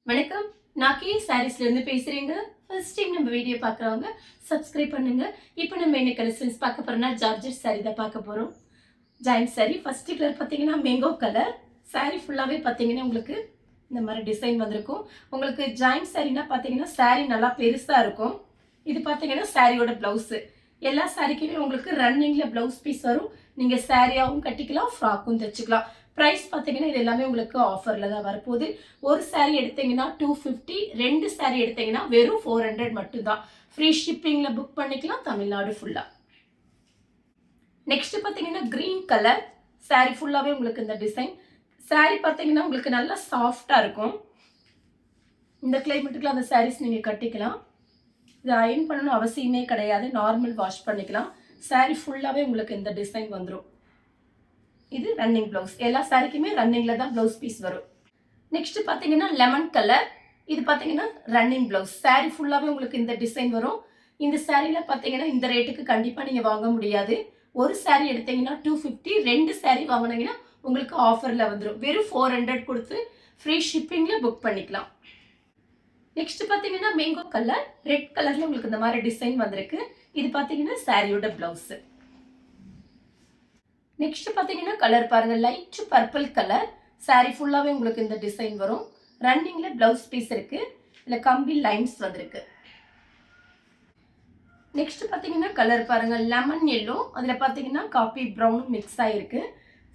வணக்கம். நான் கே சாரீஸ்லேருந்து பேசுகிறேங்க. ஃபர்ஸ்ட் டைம் நம்ம வீடியோ பார்க்குறவங்க சப்ஸ்கிரைப் பண்ணுங்க. இப்போ நம்ம என்ன கலெக்ஷன்ஸ் பார்க்க போகிறோம்னா ஜார்ஜெட் சாரீ தான் பார்க்க போகிறோம். ஜாயிண்ட் சாரீ ஃபர்ஸ்ட் கலர் பார்த்தீங்கன்னா மேங்கோ கலர். சாரீ ஃபுல்லாகவே பார்த்தீங்கன்னா உங்களுக்கு இந்த மாதிரி டிசைன் வந்திருக்கும். உங்களுக்கு ஜாயிண்ட் சாரீனா பார்த்தீங்கன்னா சாரீ நல்லா பெருசாக இருக்கும். இது பார்த்தீங்கன்னா சாரியோட ப்ளவுஸு. எல்லா சாரீக்குமே உங்களுக்கு ரன்னிங்கில் ப்ளவுஸ் பீஸ் வரும். நீங்கள் சாரியாகவும் கட்டிக்கலாம், ஃப்ராக்கும் தைச்சிக்கலாம். ப்ரைஸ் பார்த்தீங்கன்னா இது எல்லாமே உங்களுக்கு ஆஃபரில் தான் வரப்போகுது. ஒரு சாரீ எடுத்தீங்கன்னா 250, 2 சாரீ எடுத்தீங்கன்னா வெறும் 400 மட்டும்தான். ஃப்ரீ ஷிப்பிங்கில் புக் பண்ணிக்கலாம் தமிழ்நாடு ஃபுல்லாக. நெக்ஸ்ட் பார்த்தீங்கன்னா க்ரீன் கலர் சாரீ ஃபுல்லாகவே உங்களுக்கு இந்த டிசைன். சாரீ பார்த்தீங்கன்னா உங்களுக்கு நல்லா சாஃப்டாக இருக்கும். இந்த கிளைமேட்டுக்குலாம் அந்த சாரீஸ் நீங்கள் கட்டிக்கலாம். இது அயன் பண்ணணும் அவசியமே கிடையாது, நார்மல் வாஷ் பண்ணிக்கலாம். சாரீ ஃபுல்லாகவே உங்களுக்கு இந்த டிசைன் வந்துடும். இது ரன்னிங் ப்ளவுஸ். எல்லா சாரிக்குமே ரன்னிங்கில் தான் ப்ளவுஸ் பீஸ் வரும். நெக்ஸ்ட் பார்த்தீங்கன்னா லெமன் கலர். இது பார்த்தீங்கன்னா ரன்னிங் ப்ளவுஸ். சாரீ ஃபுல்லாகவே உங்களுக்கு இந்த டிசைன் வரும். இந்த சாரியில் பார்த்தீங்கன்னா இந்த ரேட்டுக்கு கண்டிப்பாக நீங்கள் வாங்க முடியாது. ஒரு சாரீ எடுத்தீங்கன்னா 250, 2 சாரீ வாங்கினீங்கன்னா உங்களுக்கு ஆஃபரில் வந்துடும். வெறும் 400 கொடுத்து ஃப்ரீ ஷிப்பிங்கில் புக் பண்ணிக்கலாம். நெக்ஸ்ட் பார்த்தீங்கன்னா மேங்கோ கலர். ரெட் கலரில் உங்களுக்கு இந்த மாதிரி டிசைன் வந்திருக்கு. இது பார்த்தீங்கன்னா சாரியோட ப்ளவுஸு. நெக்ஸ்ட் பார்த்தீங்கன்னா கலர் பாருங்க, லைட் பர்பிள் கலர். சாரீ ஃபுல்லாகவே உங்களுக்கு இந்த டிசைன் வரும். ரன்னிங்கில் ப்ளவுஸ் பீஸ் இருக்கு. இல்லை கம்பி லைன்ஸ் வந்திருக்கு. நெக்ஸ்ட் பார்த்தீங்கன்னா கலர் பாருங்க, லெமன் எல்லோ. அதில் பார்த்தீங்கன்னா காப்பி ப்ரௌன் மிக்ஸ் ஆகிருக்கு.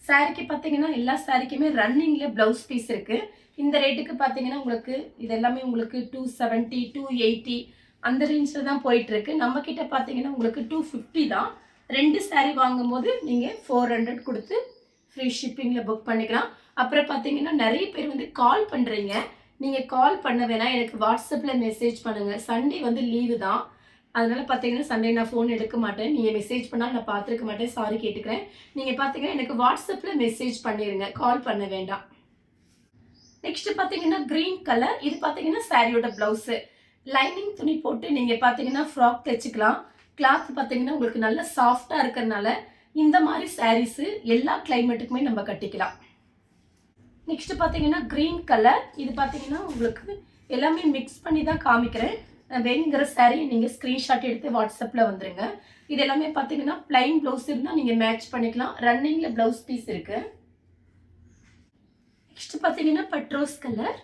சாரீக்கு பார்த்தீங்கன்னா எல்லா சாரீக்குமே ரன்னிங்கில் ப்ளவுஸ் பீஸ் இருக்கு. இந்த ரேட்டுக்கு பார்த்தீங்கன்னா உங்களுக்கு இது எல்லாமே உங்களுக்கு 270, 280 அந்த ரேஞ்சில் தான் போயிட்டு இருக்கு. நம்ம கிட்ட பார்த்தீங்கன்னா உங்களுக்கு 250 தான். 2 சாரீ வாங்கும்போது நீங்கள் 400 கொடுத்து ஃப்ரீ ஷிப்பிங்கில் புக் பண்ணிக்கலாம். அப்புறம் பார்த்தீங்கன்னா நிறைய பேர் வந்து கால் பண்ணுறீங்க. நீங்கள் கால் பண்ண வேணாம், எனக்கு வாட்ஸ்அப்பில் மெசேஜ் பண்ணுங்கள். சண்டே வந்து லீவு தான், அதனால் பார்த்தீங்கன்னா சண்டே நான் ஃபோன் எடுக்க மாட்டேன். நீங்கள் மெசேஜ் பண்ணால் நான் பார்த்துருக்க மாட்டேன், சாரி கேட்டுக்கிறேன். நீங்கள் பார்த்தீங்கன்னா எனக்கு வாட்ஸ்அப்பில் மெசேஜ் பண்ணிடுங்க, கால் பண்ண வேண்டாம். நெக்ஸ்ட் பார்த்தீங்கன்னா க்ரீன் கலர். இது பார்த்தீங்கன்னா சாரியோட ப்ளவுஸு. லைனிங் துணி போட்டு நீங்கள் பார்த்தீங்கன்னா ஃப்ராக் தைச்சிக்கலாம். கிளாத் பார்த்தீங்கன்னா உங்களுக்கு நல்ல சாஃப்டாக இருக்கிறதுனால இந்த மாதிரி சாரீஸு எல்லா கிளைமேட்டுக்குமே நம்ம கட்டிக்கலாம். நெக்ஸ்ட் பார்த்தீங்கன்னா க்ரீன் கலர். இது பார்த்தீங்கன்னா உங்களுக்கு எல்லாமே மிக்ஸ் பண்ணி தான் காமிக்கிறேன். வேணுங்கிற சாரீ நீங்கள் ஸ்க்ரீன்ஷாட் எடுத்து வாட்ஸ்அப்பில் வந்துடுங்க. இது எல்லாமே பார்த்தீங்கன்னா பிளைன் ப்ளவுஸ் இருந்தால் நீங்கள் மேட்ச் பண்ணிக்கலாம். ரன்னிங்கில் ப்ளவுஸ் பீஸ் இருக்கு. நெக்ஸ்ட் பார்த்தீங்கன்னா பட்ரோஸ் கலர்.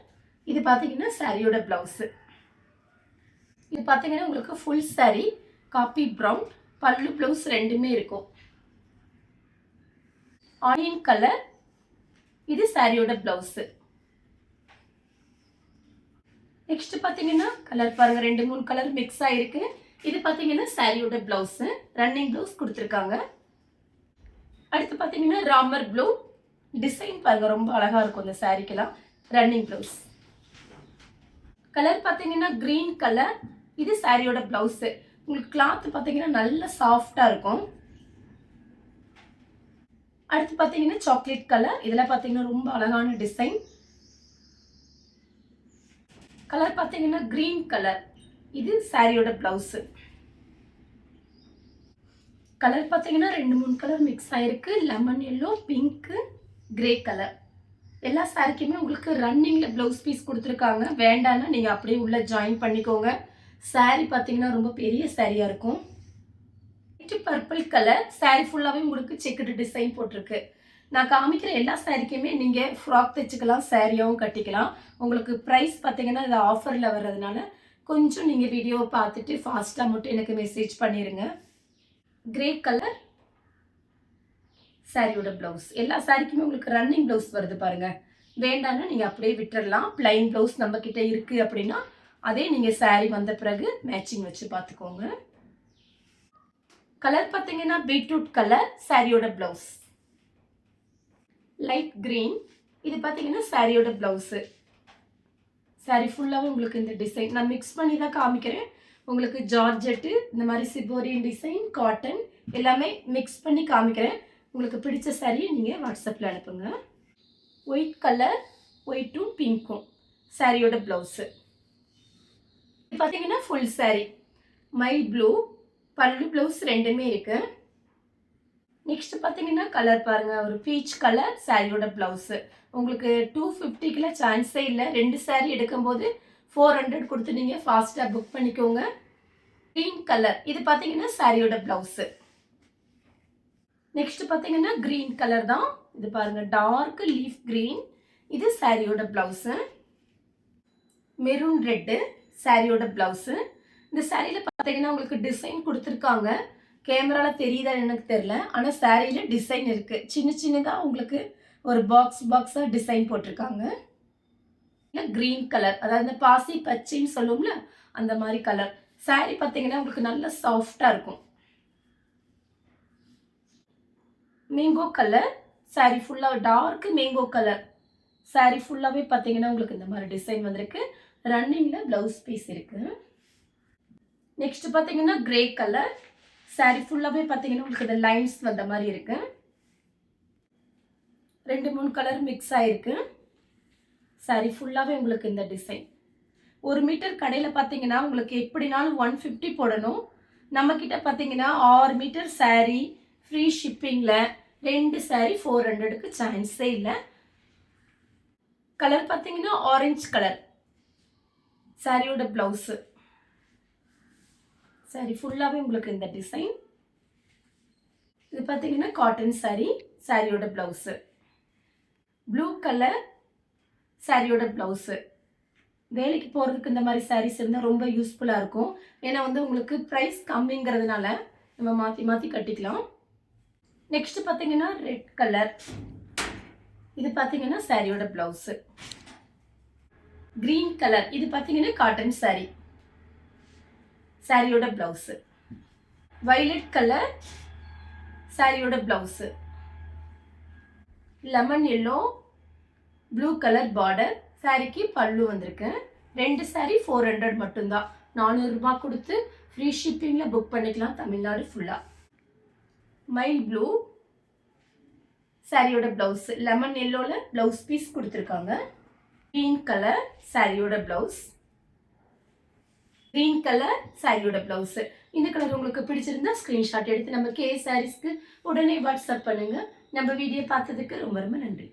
இது பார்த்தீங்கன்னா சாரியோட ப்ளவுஸு. இது பார்த்தீங்கன்னா உங்களுக்கு ஃபுல் சாரீ காப்பி ப்ரௌன், பல்லு ப்ளவுஸ் ரெண்டுமே இருக்கும். Onion colour. இது சாரியோட ப்ளவுஸு. நெக்ஸ்ட் பார்த்தீங்கன்னா கலர் பாருங்க, 2-3 கலர் மிக்ஸ் ஆயிருக்கு. இது பார்த்தீங்கன்னா சாரியோட ப்ளவுஸு. ரன்னிங் ப்ளவுஸ் கொடுத்துருக்காங்க. அடுத்து பார்த்தீங்கன்னா ராமர் ப்ளூ டிசைன் பாருங்க, ரொம்ப அழகா இருக்கும் இந்த சாரிக்கெல்லாம். Running blouse. கலர் பார்த்தீங்கன்னா க்ரீன் கலர். இது சாரியோட ப்ளவுஸு. உங்களுக்கு கிளாத் பார்த்தீங்கன்னா நல்ல சாஃப்டாக இருக்கும். அடுத்து பார்த்தீங்கன்னா சாக்லேட் கலர். இதில் பார்த்தீங்கன்னா ரொம்ப அழகான டிசைன். கலர் பார்த்தீங்கன்னா க்ரீன் கலர். இது சாரியோட ப்ளவுஸு. கலர் பார்த்தீங்கன்னா 2-3 கலர் மிக்ஸ் ஆயிருக்கு. Lemon yellow, pink, grey colour. எல்லா சாரிக்குமே உங்களுக்கு ரன்னிங்கில் ப்ளவுஸ் பீஸ் கொடுத்துருக்காங்க. வேண்டான்னா நீங்கள் அப்படியே உள்ளே ஜாயின் பண்ணிக்கோங்க. சாரீ பார்த்தீங்கன்னா ரொம்ப பெரிய சாரியாக இருக்கும். Purple colour. சாரீ ஃபுல்லாகவே உங்களுக்கு செக்குடு டிசைன் போட்டிருக்கு. நான் காமிக்கிற எல்லா சாரிக்குமே நீங்கள் ஃப்ராக் தைச்சிக்கலாம், சாரியாகவும் கட்டிக்கலாம். உங்களுக்கு ப்ரைஸ் பார்த்தீங்கன்னா இது ஆஃபரில் வர்றதுனால கொஞ்சம் நீங்கள் வீடியோவை பார்த்துட்டு ஃபாஸ்ட்டாக மட்டும் எனக்கு மெசேஜ் பண்ணிடுங்க. கிரே கலர் சாரியோட ப்ளவுஸ். எல்லா சாரிக்குமே உங்களுக்கு ரன்னிங் ப்ளவுஸ் வருது பாருங்கள். வேண்டான்னா நீங்கள் அப்படியே விட்டுடலாம். பிளைன் ப்ளவுஸ் நம்ம கிட்ட இருக்குது அப்படின்னா அதே நீங்கள் சாரீ வந்த பிறகு மேட்சிங் வச்சு பார்த்துக்கோங்க. கலர் பார்த்தீங்கன்னா பீட்ரூட் கலர். சாரியோட ப்ளவுஸ் லைட் கிரீன். இது பார்த்தீங்கன்னா சாரியோட ப்ளவுஸு. சாரீ ஃபுல்லாகவே உங்களுக்கு இந்த டிசைன் நான் மிக்ஸ் பண்ணி தான் காமிக்கிறேன். உங்களுக்கு ஜார்ஜெட்டு, இந்த மாதிரி சிபோரியன் டிசைன், காட்டன் எல்லாமே மிக்ஸ் பண்ணி காமிக்கிறேன். உங்களுக்கு பிடிச்ச சாரியை நீங்கள் வாட்ஸ்அப்பில் அனுப்புங்க. ஒயிட் கலர், ஒயிட்டும் பிங்க்கும் சாரியோட ப்ளவுஸு. பார்த்தீங்கன்னா ஃபுல் சாரீ மை ப்ளூ, பல்லு ப்ளவுஸ் ரெண்டுமே இருக்கு. நெக்ஸ்ட் பார்த்தீங்கன்னா கலர் பாருங்க, ஒரு பீச் கலர் சாரியோட ப்ளவுஸு. உங்களுக்கு 250க்குலாம் சான்ஸே இல்லை. 2 saree எடுக்கும்போது 400 கொடுத்து நீங்கள் ஃபாஸ்ட்டாக புக் பண்ணிக்கோங்க. க்ரீன் கலர் இது பார்த்தீங்கன்னா சாரியோட ப்ளவுஸு. நெக்ஸ்ட் பார்த்தீங்கன்னா க்ரீன் கலர் தான். இது பாருங்க டார்க் லீஃப் க்ரீன். இது சாரியோட ப்ளவுஸு. மெரூன் ரெட்டு சாரியோட ப்ளவுஸு. இந்த சாரியில் பார்த்தீங்கன்னா உங்களுக்கு டிசைன் கொடுத்துருக்காங்க. கேமராவில் தெரியுதா எனக்கு தெரில. ஆனால் சாரியில் டிசைன் இருக்குது. சின்ன சின்னதாக உங்களுக்கு ஒரு பாக்ஸாக டிசைன் போட்டிருக்காங்க. இல்லை க்ரீன் கலர், அதாவது இந்த பாசி பச்சைன்னு சொல்லுவோம்ல அந்த மாதிரி கலர். சாரி பார்த்தீங்கன்னா உங்களுக்கு நல்ல சாஃப்டாக இருக்கும். மேங்கோ கலர் சாரி ஃபுல்லாக டார்க் மேங்கோ கலர். சாரி ஃபுல்லாகவே பார்த்தீங்கன்னா உங்களுக்கு இந்த மாதிரி டிசைன் வந்திருக்கு. ரன்னிங்கில் ப்ளவுஸ் பீஸ் இருக்குது. நெக்ஸ்ட் பார்த்தீங்கன்னா கிரே கலர். சாரி ஃபுல்லாகவே பார்த்தீங்கன்னா உங்களுக்கு இந்த லைன்ஸ் வந்த மாதிரி இருக்கு. 2-3 கலர் மிக்ஸ் ஆகிருக்கு. சாரி ஃபுல்லாகவே உங்களுக்கு இந்த டிசைன். 1 மீட்டர் கடையில் பார்த்தீங்கன்னா உங்களுக்கு எப்படினாலும் 150 போடணும். நம்மக்கிட்ட பார்த்தீங்கன்னா 6 மீட்டர் சாரி ஃப்ரீ ஷிப்பிங்கில் 2 சாரி 400க்கு சான்ஸே இல்லை. கலர் பார்த்தீங்கன்னா ஆரஞ்சு கலர். சாரியோட ப்ளவுஸு. சாரி ஃபுல்லாகவே உங்களுக்கு இந்த டிசைன். இது பார்த்தீங்கன்னா காட்டன் சாரி. சாரியோட ப்ளவுஸு. ப்ளூ கலர் சாரியோட ப்ளவுஸு. வேலைக்கு போகிறதுக்கு இந்த மாதிரி சாரீஸ் இருந்தால் ரொம்ப யூஸ்ஃபுல்லாக இருக்கும். ஏன்னா உங்களுக்கு ப்ரைஸ் கம்மிங்கிறதுனால நம்ம மாற்றி மாற்றி கட்டிக்கலாம். நெக்ஸ்ட் பார்த்தீங்கன்னா ரெட் கலர். இது பார்த்தீங்கன்னா சாரியோட ப்ளவுஸு. க்ரீன் கலர் இது பார்த்தீங்கன்னா காட்டன் சாரி. சாரியோட ப்ளவுஸு. வைலட் கலர் சாரியோட blouse. Lemon yellow blue colour border. சாரிக்கு பல்லு வந்திருக்கு. 2 சாரி 400 மட்டும்தான். 400 ரூபாய் கொடுத்து ஃப்ரீ ஷிப்பிங்கில் புக் பண்ணிக்கலாம் தமிழ்நாடு ஃபுல்லாக. மைல் ப்ளூ சாரியோட ப்ளவுஸு. லெமன் எல்லோவில் ப்ளவுஸ் பீஸ் கொடுத்துருக்காங்க. க்ரீன் கலர் சாரியோட ப்ளவுஸ். க்ரீன் கலர் சாரியோட ப்ளவுஸு. இந்த கலர் உங்களுக்கு பிடிச்சிருந்தா ஸ்க்ரீன்ஷாட் எடுத்து நம்ம கே சாரீஸ்க்கு உடனே வாட்ஸ்அப் பண்ணுங்கள். நம்ம வீடியோ பார்த்ததுக்கு ரொம்ப ரொம்ப நன்றி.